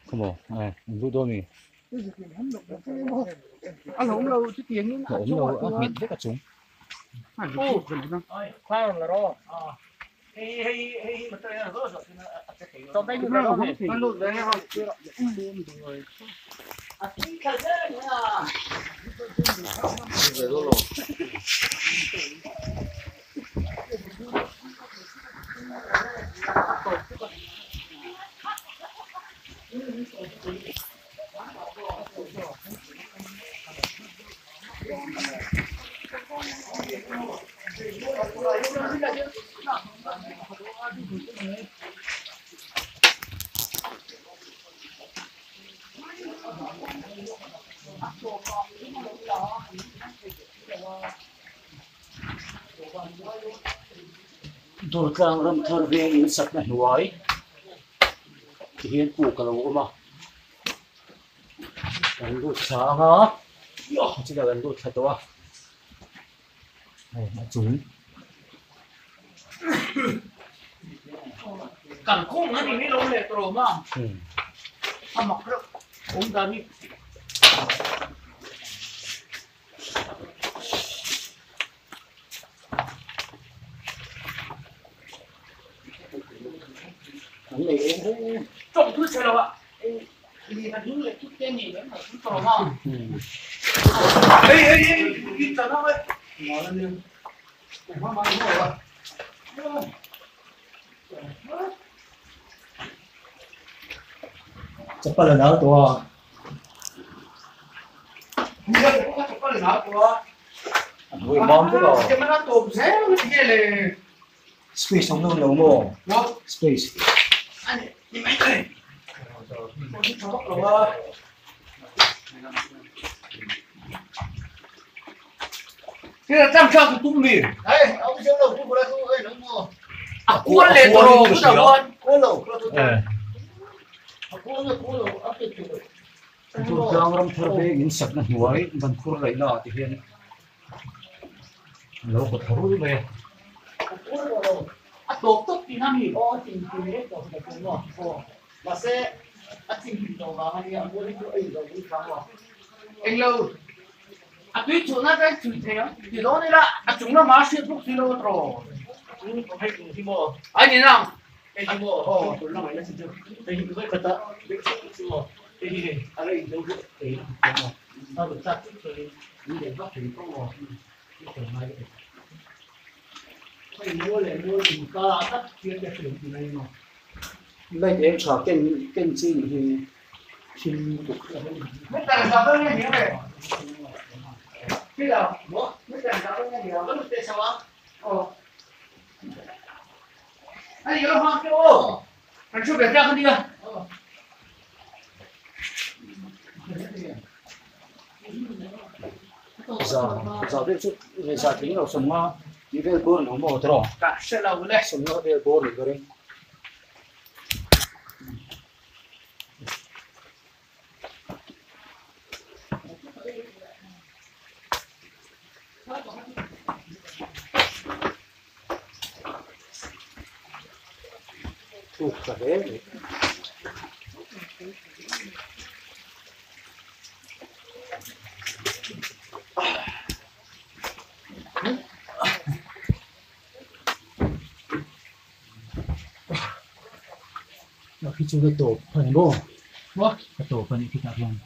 không à rút đôi mì ăn không lâu chứ tiếng ổn đâu miệng rất là trúng khoan là đó trong tay cũng đó ăn luôn đấy không tôi đang làm thơ về những sạch này nuôi thì hiện cụ cả lỗ mà gần đôi sáng á chỉ là gần đôi thật đó này chúng cẳng khung nó thì mới lâu lệ rồi mà mặc được cũng ra đi trộm thứ xe đâu ạ thì là những lệ chút tên gì đấy mà cũng trộm không ê đi cho nó đấy nó lên đi nó mang cái rồi chắc là nó to như vậy cũng có lời nói của người mong cái rồi cái mà nó trộm xe cái này space không đâu nấu mồ nó space anh nhìn anh ơi nó bắt đầu cái là trăm sao thì tung mì đấy ông chưa lâu cũng có đây nó mua cuốn lên rồi cứ đầu con cuốn lâu cuốn lâu áp lực tôi đang làm thơ về những sạch này nuôi vẫn khur lại nọ thì hiện lâu có thấu về tổ tức thì năm nhỉ thì đấy rồi phải cuốn rồi mà sẽ thì đầu vào hay là mua đi rồi cũng khá rồi anh lâu tuy chỗ nó đấy chửi thế thì đó đấy là chúng nó mà xuyên thuốc xuyên lâu rồi hay cùng thì mua anh nhìn nào cái thì mua tôi nói là xin thì cái phải ta biết mua thì ở đây đâu được thì nó được ra thì để bắt thì có một cái này phải mua lại mua thì có tất nhiên là sử dụng này mà lên em cho kênh chi thì xin tục biết là sao đó nghe này cái nào bố biết là sao đó nghe nó được thế sao á anh nhớ hoa cái ô anh chụp đẹp ra con đi à giờ biết chút giờ tính đâu sống mà đi về bờ nó mò thôi cả sẽ lâu lên sống nó về bờ được rồi tụt cả đấy khi chúng tôi tổ phần bố cái tổ phần thì cả vùng